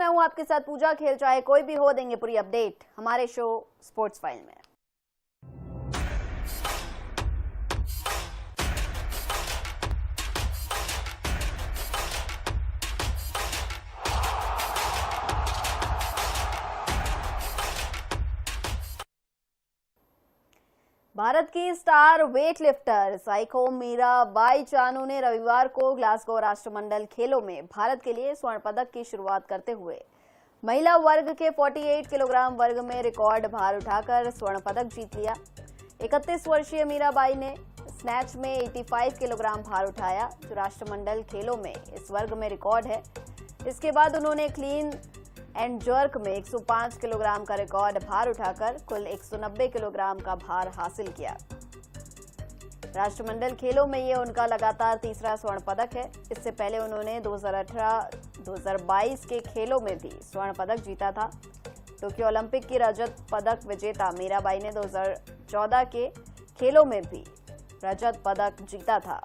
मैं हूं आपके साथ पूजा। खेल चाहे कोई भी हो, देंगे पूरी अपडेट हमारे शो स्पोर्ट्स फाइल में। भारत की star weightlifter psycho Mirabai Chanu ने रविवार को ग्लासगो राष्ट्रमंडल खेलों में भारत के लिए स्वर्ण पदक की शुरुआत करते हुए महिला वर्ग के 48 किलोग्राम वर्ग में रिकॉर्ड भार उठाकर स्वर्ण पदक जीत लिया। 31 वर्षीय मीराबाई ने स्नैच में 85 किलोग्राम भार उठाया, जो राष्ट्रमंडल खेलों में इस वर्ग में रिकॉर्ड है। इसके बाद उन्होंने क्लीन एंड जर्क में 105 किलोग्राम का रिकॉर्ड भार उठाकर कुल 190 किलोग्राम का भार हासिल किया। राष्ट्रमंडल खेलों में ये उनका लगातार तीसरा स्वर्ण पदक है। इससे पहले उन्होंने 2018-2022 के खेलों में भी स्वर्ण पदक जीता था। टोक्यो ओलंपिक की रजत पदक विजेता मीराबाई ने 2014 के खेलों में भी रजत पदक जीता था।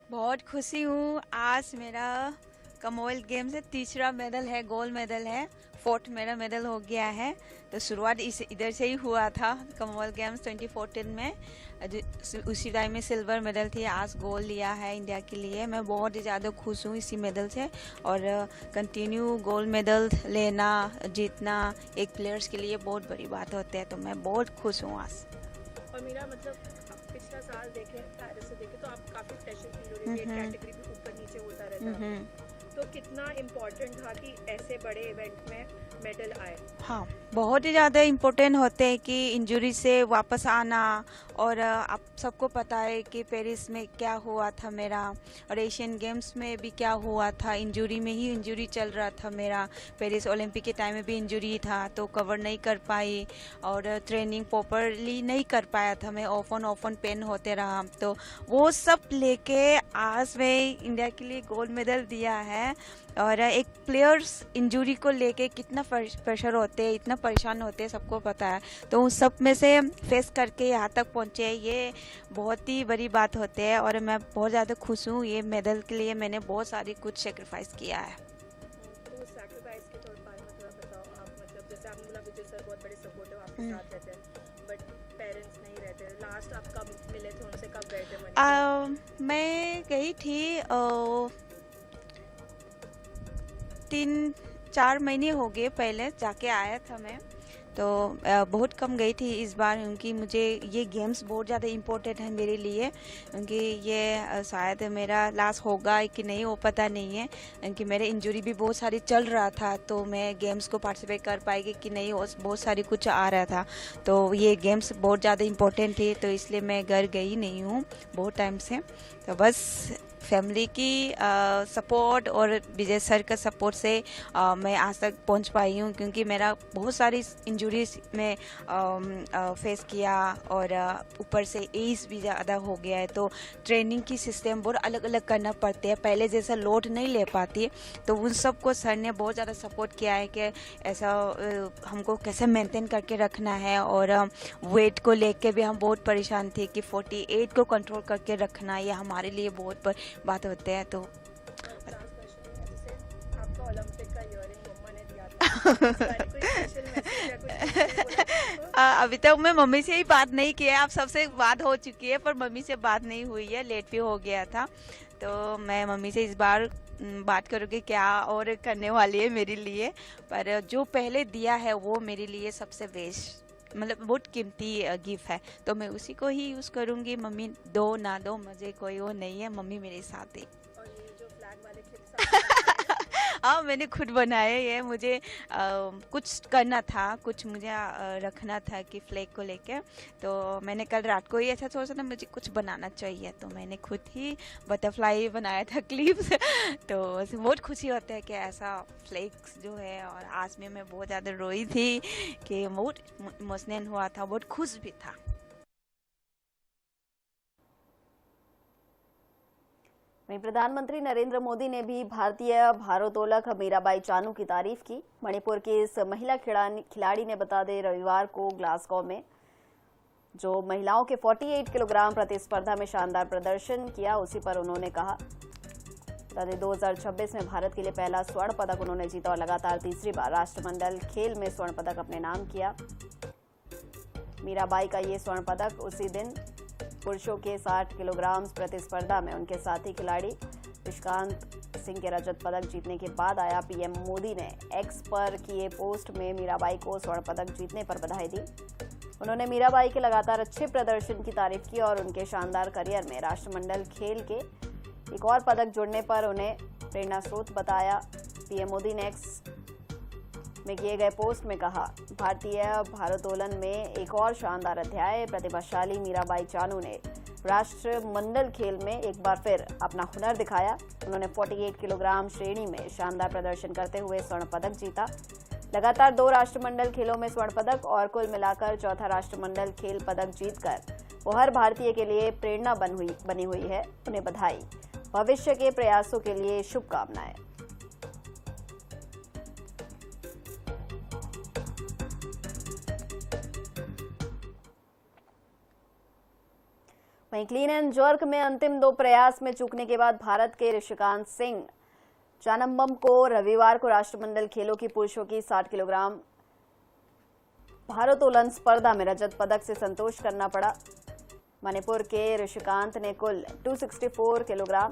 बहुत खुशी हूँ। आज मेरा कॉमनवेल्थ गेम से तीसरा मेडल है, गोल्ड मेडल है। 4th मेरा मेडल हो गया है। तो शुरुआत इधर से ही हुआ था। कॉमनवेल्थ गेम्स 2014 में उसी टाइम में सिल्वर मेडल थी, आज गोल्ड लिया है इंडिया के लिए। मैं बहुत ही ज़्यादा खुश हूँ इसी मेडल से, और कंटिन्यू गोल्ड मेडल लेना, जीतना एक प्लेयर्स के लिए बहुत बड़ी बात होती है। तो मैं बहुत खुश हूँ आज। और मेरा मतलब पिछला साल देखें, पेरिस से देखें तो आप काफ़ी प्रेशर फील हो रही थी, कैटेगरी भी ऊपर नीचे होता रहता है। तो कितना इम्पोर्टेंट था कि ऐसे बड़े इवेंट में मेडल आए? हाँ, बहुत ही ज़्यादा इम्पोर्टेंट होते हैं कि इंजरी से वापस आना। और आप सबको पता है कि पेरिस में क्या हुआ था मेरा, और एशियन गेम्स में भी क्या हुआ था। इंजरी में ही इंजरी चल रहा था मेरा। पेरिस ओलंपिक के टाइम में भी इंजरी था, तो कवर नहीं कर पाई और ट्रेनिंग प्रॉपरली नहीं कर पाया था मैं। ऑफ ऑन पेन होते रहा। तो वो सब लेके आज मैं इंडिया के लिए गोल्ड मेडल दिया है। और एक प्लेयर्स इंजरी को लेके कितना प्रेशर होते हैं, इतना परेशान होते हैं, सबको पता है। तो उन सब में से फेस करके यहाँ तक पहुँचे, ये बहुत ही बड़ी बात होती है। और मैं बहुत ज़्यादा खुश हूँ। ये मेडल के लिए मैंने बहुत सारी कुछ सेक्रीफाइस किया है। तो उस सेक्रीफाइस के बारे में थोड़ा बताओ आप। मतलब जैसे आपने बोला विजय सर बहुत बड़े सपोर्टिव आपके साथ रहते हैं, बट पेरेंट्स नहीं रहते। लास्ट आप कब मिले थे उनसे, कब गए थे? मैं गई थी 3-4 महीने हो गए, पहले जाके आया था मैं। तो बहुत कम गई थी इस बार, क्योंकि मुझे ये गेम्स बहुत ज़्यादा इम्पोर्टेंट है मेरे लिए। क्योंकि ये शायद मेरा लास्ट होगा कि नहीं वो पता नहीं है, क्योंकि मेरे इंजरी भी बहुत सारी चल रहा था। तो मैं गेम्स को पार्टिसिपेट कर पाएगी कि नहीं, बहुत सारी कुछ आ रहा था। तो ये गेम्स बहुत ज़्यादा इम्पोर्टेंट थी, तो इसलिए मैं घर गई नहीं हूँ बहुत टाइम से। तो बस फैमिली की सपोर्ट और विजय सर का सपोर्ट से मैं आज तक पहुंच पाई हूं। क्योंकि मेरा बहुत सारी इंजरीज में फेस किया, और ऊपर से एज भी ज़्यादा हो गया है। तो ट्रेनिंग की सिस्टम बहुत अलग अलग करना पड़ते हैं, पहले जैसा लोड नहीं ले पाती। तो उन सब को सर ने बहुत ज़्यादा सपोर्ट किया है कि ऐसा हमको कैसे मेंटेन करके रखना है। और वेट को लेके भी हम बहुत परेशान थे कि 48 को कंट्रोल करके रखना, ये हमारे लिए बहुत बात होते हैं। तो आपका ओलंपिक का इयरिंग मम्मा ने दिया था, कोई स्पेशल मैसेज या कुछ अभी तक मैं मम्मी से ही बात नहीं की है। आप सबसे बात हो चुकी है, पर मम्मी से बात नहीं हुई है, लेट भी हो गया था। तो मैं मम्मी से इस बार बात करूँगी क्या और करने वाली है मेरे लिए। पर जो पहले दिया है वो मेरे लिए सबसे बेस्ट, मतलब बहुत कीमती गिफ्ट है। तो मैं उसी को ही यूज़ करूँगी। मम्मी दो ना दो, मुझे कोई वो नहीं है, मम्मी मेरे साथ है। और ये जो फ्लैग वाले क्लिप्स हाँ, मैंने खुद बनाए ये। मुझे कुछ करना था, कुछ मुझे रखना था कि फ्लैग को लेके। तो मैंने कल रात को ही ऐसा सोचा था मुझे कुछ बनाना चाहिए, तो मैंने खुद ही बटरफ्लाई बनाया था क्लिप्स। तो बहुत खुशी होता है कि ऐसा फ्लैग्स जो है। और आज में मैं बहुत ज़्यादा रोई थी कि बहुत इमोशनल हुआ था, बहुत खुश भी था। वहीं प्रधानमंत्री नरेंद्र मोदी ने भी भारतीय भारोत्तोलक मीराबाई चानू की तारीफ की। मणिपुर की इस महिला खिलाड़ी ने बता दें रविवार को ग्लासगो में जो महिलाओं के 48 किलोग्राम प्रतिस्पर्धा में शानदार प्रदर्शन किया, उसी पर उन्होंने कहा यानी 2026 में भारत के लिए पहला स्वर्ण पदक उन्होंने जीता और लगातार तीसरी बार राष्ट्रमंडल खेल में स्वर्ण पदक अपने नाम किया। मीराबाई का ये स्वर्ण पदक उसी दिन पुरुषों के 60 किलोग्राम प्रतिस्पर्धा में उनके साथी खिलाड़ी ऋषिकांत सिंह के रजत पदक जीतने के बाद आया। पीएम मोदी ने एक्स पर किए पोस्ट में मीराबाई को स्वर्ण पदक जीतने पर बधाई दी। उन्होंने मीराबाई के लगातार अच्छे प्रदर्शन की तारीफ की और उनके शानदार करियर में राष्ट्रमंडल खेल के एक और पदक जुड़ने पर उन्हें प्रेरणा स्रोत बताया। पीएम मोदी ने एक्स में किए गए पोस्ट में कहा, भारतीय भारोत्तोलन में एक और शानदार अध्याय। प्रतिभाशाली मीराबाई चानू ने राष्ट्रमंडल खेल में एक बार फिर अपना हुनर दिखाया। उन्होंने 48 किलोग्राम श्रेणी में शानदार प्रदर्शन करते हुए स्वर्ण पदक जीता। लगातार 2 राष्ट्रमंडल खेलों में स्वर्ण पदक और कुल मिलाकर चौथा राष्ट्रमंडल खेल पदक जीतकर वो हर भारतीय के लिए प्रेरणा बनी हुई है। उन्हें बधाई। भविष्य के प्रयासों के लिए शुभकामनाएं। वहीं क्लीन एंड जर्क में अंतिम 2 प्रयास में चूकने के बाद भारत के ऋषिकांत सिंह जानम्बम को रविवार को राष्ट्रमंडल खेलों की पुरुषों की 60 किलोग्राम भारोत्तोलन स्पर्धा में रजत पदक से संतोष करना पड़ा। मणिपुर के ऋषिकांत ने कुल 264 किलोग्राम,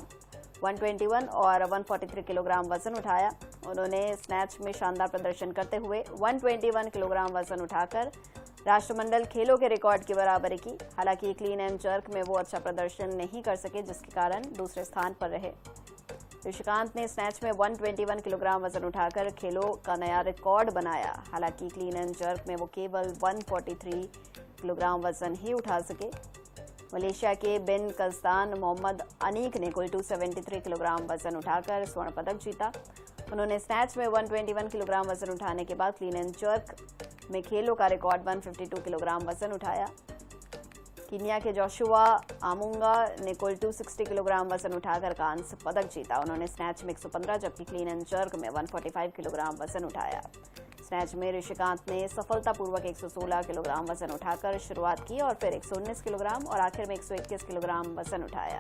121 और 143 किलोग्राम वजन उठाया। उन्होंने स्नैच में शानदार प्रदर्शन करते हुए 121 किलोग्राम वजन उठाकर राष्ट्रमंडल खेलों के रिकॉर्ड की बराबरी की। हालांकि क्लीन एंड जर्क में वो अच्छा प्रदर्शन नहीं कर सके, जिसके कारण दूसरे स्थान पर रहे। ऋषिकांत ने स्नैच में 121 किलोग्राम वजन उठाकर खेलों का नया रिकॉर्ड बनाया। हालांकि क्लीन एंड जर्क में वो केवल 143 किलोग्राम वजन ही उठा सके। मलेशिया के बिन कस्तान मोहम्मद अनीक ने कुल 273 किलोग्राम वजन उठाकर स्वर्ण पदक जीता। उन्होंने स्नैच में 121 किलोग्राम वजन उठाने के बाद क्लीन एंड जर्क में खेलों का रिकॉर्ड 152 किलोग्राम वजन उठाया। कीनिया के जोशुआ आमुंगा ने कुल 260 किलोग्राम वजन उठाकर कांस्य पदक जीता। उन्होंने स्नैच में 115 जबकि क्लीन एंड जर्क में 145 किलोग्राम वजन उठाया। स्नैच में ऋषिकांत ने सफलतापूर्वक 116 किलोग्राम वजन उठाकर शुरुआत की और फिर 119 किलोग्राम और आखिर में 121 किलोग्राम वजन उठाया।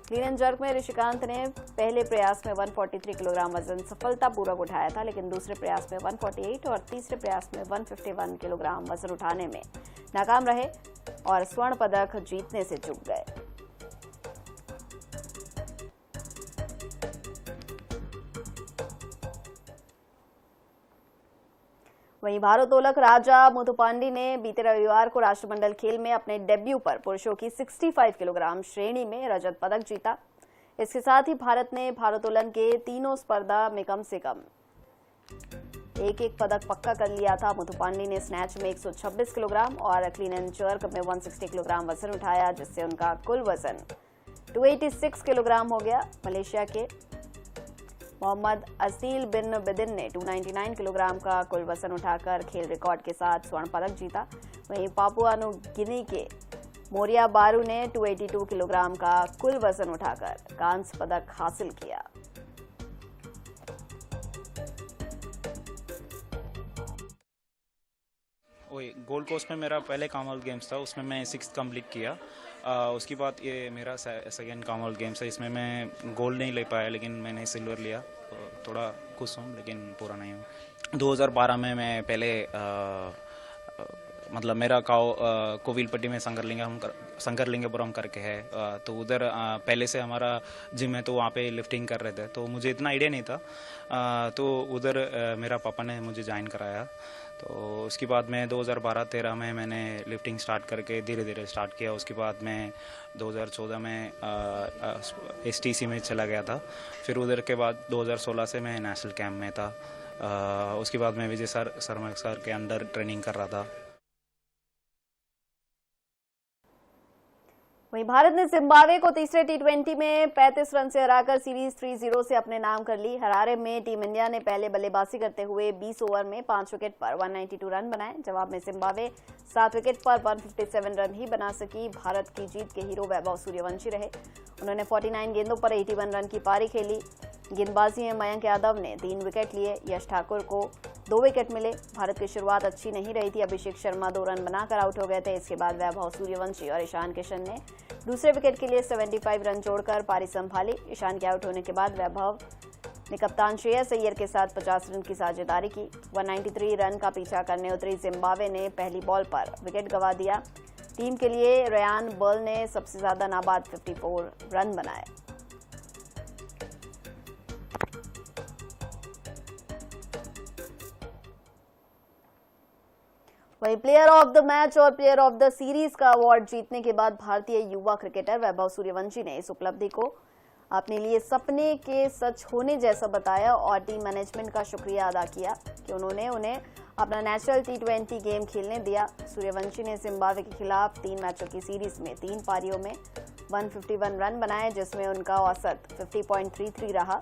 क्लीन एंड जर्क में ऋषिकांत ने पहले प्रयास में 143 किलोग्राम वजन सफलतापूर्वक उठाया था, लेकिन दूसरे प्रयास में 148 और तीसरे प्रयास में 151 किलोग्राम वजन उठाने में नाकाम रहे और स्वर्ण पदक जीतने से चूक गए। वहीं भारोत्तोलक राजा मुथुपांडी ने बीते रविवार को राष्ट्रमंडल खेल में अपने डेब्यू पर पुरुषों की 65 किलोग्राम श्रेणी में रजत पदक जीता। इसके साथ ही भारत ने भारोत्तोलन के तीनों स्पर्धा में कम से कम एक पदक पक्का कर लिया था। मुथुपांडी ने स्नैच में 126 किलोग्राम और क्लीन एंड जर्क में 160 किलोग्राम वजन उठाया, जिससे उनका कुल वजन 286 किलोग्राम हो गया। मलेशिया के मोहम्मद असील बिन बिदिन ने 299 किलोग्राम का कुल वजन उठाकर खेल रिकॉर्ड के साथ स्वर्ण पदक जीता। वहीं पापुआ न्यू गिनी के मोरिया बारू ने 282 किलोग्राम का कुल वजन उठाकर कांस्य पदक हासिल किया। गोल्ड कोस्ट में मेरा पहले कॉमनवेल्थ गेम्स था, उसमें मैं 6th कंप्लीट किया। उसके बाद ये मेरा सेकेंड कॉमनवेल्थ गेम्स है, इसमें मैं गोल्ड नहीं ले पाया लेकिन मैंने सिल्वर लिया। तो थोड़ा खुश हूँ लेकिन पूरा नहीं हूँ। 2012 में मैं पहले मतलब मेरा कोविलपट्टी में संगरलिंगपुरम करके है, तो उधर पहले से हमारा जिम है, तो वहाँ पे लिफ्टिंग कर रहे थे, तो मुझे इतना आइडिया नहीं था। तो उधर मेरा पापा ने मुझे ज्वाइन कराया। तो उसके बाद मैं 2012-13 में मैंने लिफ्टिंग स्टार्ट करके धीरे धीरे स्टार्ट किया। उसके बाद मैं 2014 में STC में चला गया था। फिर उधर के बाद 2016 से मैं नेशनल कैंप में था। उसके बाद मैं विजय शर्मा सर के अंडर ट्रेनिंग कर रहा था। वहीं भारत ने जिम्बाब्वे को तीसरे T20 में 35 रन से हराकर सीरीज 3-0 से अपने नाम कर ली। हरारे में टीम इंडिया ने पहले बल्लेबाजी करते हुए 20 ओवर में 5 विकेट पर 192 रन बनाए। जवाब में जिम्बाब्वे 7 विकेट पर 157 रन ही बना सकी। भारत की जीत के हीरो वैभव सूर्यवंशी रहे। उन्होंने 49 गेंदों पर 81 रन की पारी खेली। गेंदबाजी में मयंक यादव ने 3 विकेट लिए, यश ठाकुर को 2 विकेट मिले। भारत की शुरुआत अच्छी नहीं रही थी, अभिषेक शर्मा 2 रन बनाकर आउट हो गए थे। इसके बाद वैभव सूर्यवंशी और ईशान किशन ने दूसरे विकेट के लिए 75 रन जोड़कर पारी संभाली। ईशान के आउट होने के बाद वैभव ने कप्तान श्रेयस अय्यर के साथ 50 रन की साझेदारी की। 193 रन का पीछा करने उतरी जिम्बाब्वे ने पहली बॉल पर विकेट गंवा दिया। टीम के लिए रयान बर्ल ने सबसे ज्यादा नाबाद 54 रन बनाए। वहीं प्लेयर ऑफ द मैच और प्लेयर ऑफ द सीरीज का अवार्ड जीतने के बाद भारतीय युवा क्रिकेटर वैभव सूर्यवंशी ने इस उपलब्धि को अपने लिए सपने के सच होने जैसा बताया और टीम मैनेजमेंट का शुक्रिया अदा किया कि उन्होंने उन्हें अपना नेशनल T20 गेम खेलने दिया। सूर्यवंशी ने जिम्बाब्वे के खिलाफ 3 मैचों की सीरीज में 3 पारियों में 151 रन बनाए, जिसमें उनका औसत 50.33 रहा।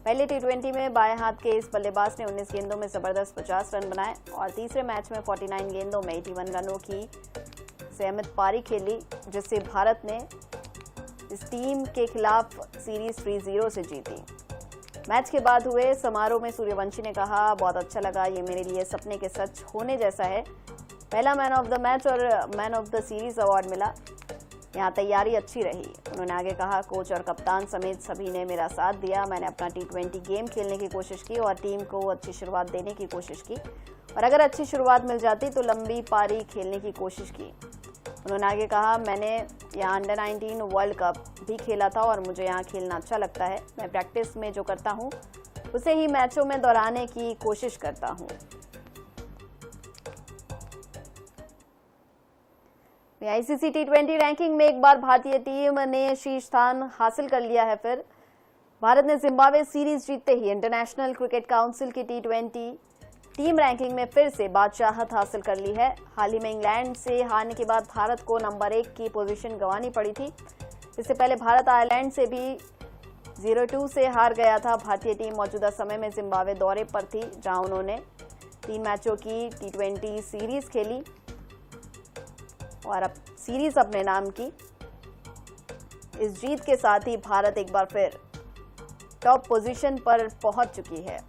पहले T20 में बाएं हाथ के इस बल्लेबाज ने 19 गेंदों में जबरदस्त 50 रन बनाए और तीसरे मैच में 49 गेंदों में 81 रनों की सहमत पारी खेली, जिससे भारत ने इस टीम के खिलाफ सीरीज 3-0 से जीती। मैच के बाद हुए समारोह में सूर्यवंशी ने कहा, बहुत अच्छा लगा, ये मेरे लिए सपने के सच होने जैसा है। पहला मैन ऑफ द मैच और man of the series award मिला। यहाँ तैयारी अच्छी रही। उन्होंने आगे कहा, कोच और कप्तान समेत सभी ने मेरा साथ दिया। मैंने अपना T20 गेम खेलने की कोशिश की और टीम को अच्छी शुरुआत देने की कोशिश की और अगर अच्छी शुरुआत मिल जाती तो लंबी पारी खेलने की कोशिश की। उन्होंने आगे कहा, मैंने यहाँ अंडर 19 वर्ल्ड कप भी खेला था और मुझे यहाँ खेलना अच्छा लगता है। मैं प्रैक्टिस में जो करता हूँ उसे ही मैचों में दोहराने की कोशिश करता हूँ। ICC T20 रैंकिंग में एक बार भारतीय टीम ने शीर्ष स्थान हासिल कर लिया है। फिर भारत ने जिम्बाब्वे सीरीज जीतते ही इंटरनेशनल क्रिकेट काउंसिल की T20 टीम रैंकिंग में फिर से बादशाहत हासिल कर ली है। हाल ही में इंग्लैंड से हारने के बाद भारत को नंबर 1 की पोजीशन गंवानी पड़ी थी। इससे पहले भारत आयरलैंड से भी 0-2 से हार गया था। भारतीय टीम मौजूदा समय में जिम्बाब्वे दौरे पर थी, जहां उन्होंने 3 मैचों की T20 सीरीज खेली और अब सीरीज अपने नाम की। इस जीत के साथ ही भारत एक बार फिर टॉप पोजीशन पर पहुंच चुकी है।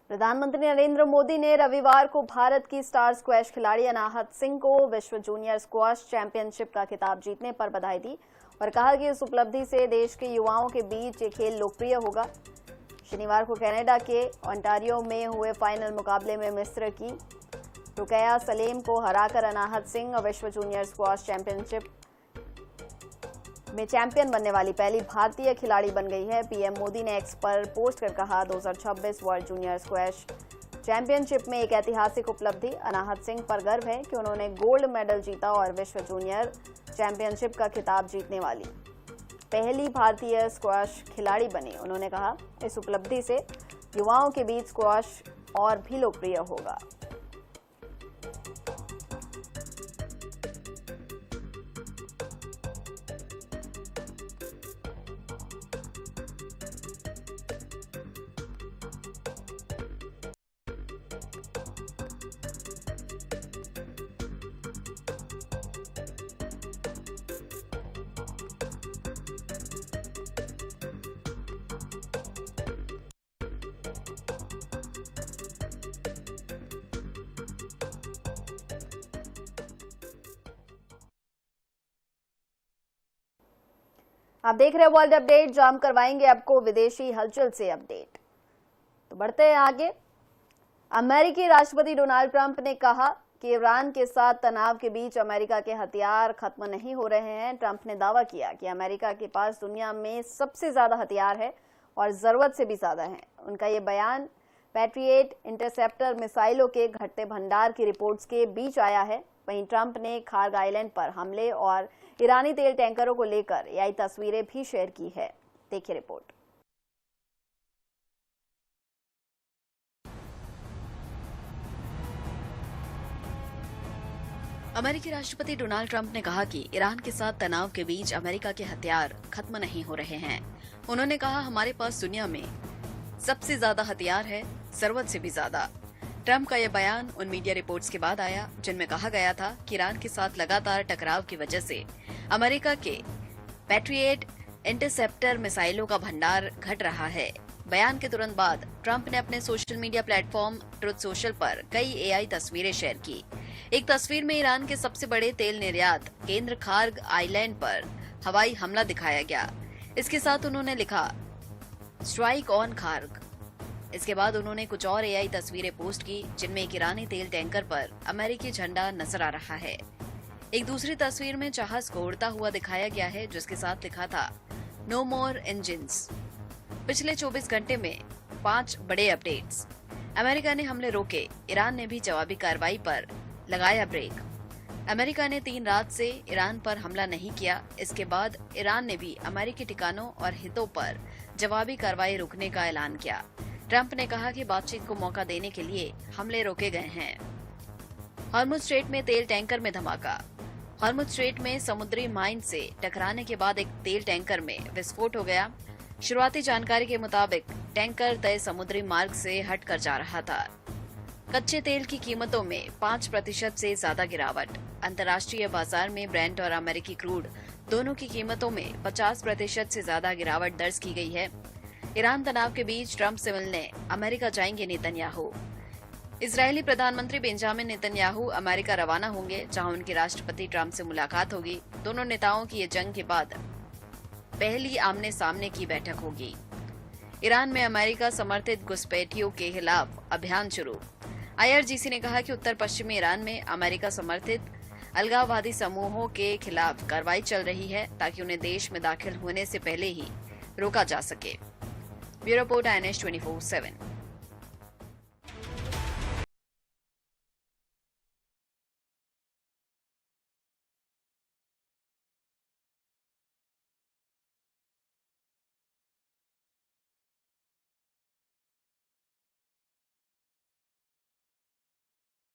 प्रधानमंत्री नरेंद्र मोदी ने रविवार को भारत की स्टार स्क्वैश खिलाड़ी अनाहत सिंह को विश्व जूनियर स्क्वैश चैंपियनशिप का खिताब जीतने पर बधाई दी और कहा कि इस उपलब्धि से देश के युवाओं के बीच ये खेल लोकप्रिय होगा। शनिवार को कनाडा के ओंटारियो में हुए फाइनल मुकाबले में मिस्र की रुकैया सलेम को हराकर अनाहत सिंह विश्व जूनियर स्क्वैश चैंपियनशिप में चैंपियन बनने वाली पहली भारतीय खिलाड़ी बन गई है। पीएम मोदी ने एक्स पर पोस्ट कर कहा, 2026 वर्ल्ड जूनियर स्क्वैश चैंपियनशिप में एक ऐतिहासिक उपलब्धि। अनाहत सिंह पर गर्व है कि उन्होंने गोल्ड मेडल जीता और विश्व जूनियर चैंपियनशिप का खिताब जीतने वाली पहली भारतीय स्क्वैश खिलाड़ी बनी। उन्होंने कहा, इस उपलब्धि से युवाओं के बीच स्क्वैश और भी लोकप्रिय होगा। आप देख रहे हैं वर्ल्ड अपडेट, जहां हम करवाएंगे आपको विदेशी हलचल से अपडेट। तो बढ़ते हैं आगे। अमेरिकी राष्ट्रपति डोनाल्ड ट्रंप ने कहा कि ईरान के साथ तनाव के बीच अमेरिका के हथियार खत्म नहीं हो रहे हैं। ट्रंप ने दावा किया कि अमेरिका के पास दुनिया में सबसे ज्यादा हथियार है और जरूरत से भी ज्यादा है। उनका ये बयान पैट्रियट इंटरसेप्टर मिसाइलों के घटते भंडार की रिपोर्ट्स के बीच आया है। वहीं ट्रंप ने खार्ग आइलैंड पर हमले और ईरानी तेल टैंकरों को लेकर AI तस्वीरें भी शेयर की है। देखिए रिपोर्ट। अमेरिकी राष्ट्रपति डोनाल्ड ट्रंप ने कहा कि ईरान के साथ तनाव के बीच अमेरिका के हथियार खत्म नहीं हो रहे हैं। उन्होंने कहा, हमारे पास दुनिया में सबसे ज्यादा हथियार है, जरूरत से भी ज्यादा। ट्रंप का यह बयान उन मीडिया रिपोर्ट्स के बाद आया जिनमें कहा गया था कि ईरान के साथ लगातार टकराव की वजह से अमेरिका के पैट्रियट इंटरसेप्टर मिसाइलों का भंडार घट रहा है। बयान के तुरंत बाद ट्रंप ने अपने social media platform truth social पर कई एआई तस्वीरें शेयर की। एक तस्वीर में ईरान के सबसे बड़े तेल निर्यात केंद्र खार्ग आइलैंड पर हवाई हमला दिखाया गया। इसके साथ उन्होंने लिखा, स्ट्राइक ऑन खार्ग। इसके बाद उन्होंने कुछ और एआई तस्वीरें पोस्ट की जिनमें एक ईरानी तेल टैंकर पर अमेरिकी झंडा नजर आ रहा है। एक दूसरी तस्वीर में जहाज को उड़ता हुआ दिखाया गया है जिसके साथ लिखा था, नो मोर इंजिन्स। पिछले 24 घंटे में 5 बड़े अपडेट्स। अमेरिका ने हमले रोके, ईरान ने भी जवाबी कार्रवाई पर लगाया ब्रेक। अमेरिका ने 3 रात से ईरान पर हमला नहीं किया। इसके बाद ईरान ने भी अमेरिकी ठिकानों और हितों पर जवाबी कार्रवाई रोकने का ऐलान किया। ट्रंप ने कहा कि बातचीत को मौका देने के लिए हमले रोके गए हैं। हॉर्मुज़ स्ट्रेट में तेल टैंकर में धमाका। हॉर्मुज़ स्ट्रेट में समुद्री माइन से टकराने के बाद एक तेल टैंकर में विस्फोट हो गया। शुरुआती जानकारी के मुताबिक टैंकर तय समुद्री मार्ग से हटकर जा रहा था। कच्चे तेल की कीमतों में 5% से ज्यादा गिरावट। अंतर्राष्ट्रीय बाजार में ब्रेंट और अमेरिकी क्रूड दोनों की कीमतों में 50% से ज्यादा गिरावट दर्ज की गई है। ईरान तनाव के बीच ट्रंप से मिलने अमेरिका जाएंगे नेतन्याहू। इजरायली प्रधानमंत्री बेंजामिन नेतन्याहू अमेरिका रवाना होंगे, जहां उनके राष्ट्रपति ट्रंप से मुलाकात होगी। दोनों नेताओं की ये जंग के बाद पहली आमने सामने की बैठक होगी। ईरान में अमेरिका समर्थित घुसपैठियों के खिलाफ अभियान शुरू। IRGC ने कहा कि उत्तर पश्चिमी ईरान में अमेरिका समर्थित अलगाववादी समूहों के खिलाफ कार्रवाई चल रही है ताकि उन्हें देश में दाखिल होने से पहले ही रोका जा सके। Bureau report INS 24/7।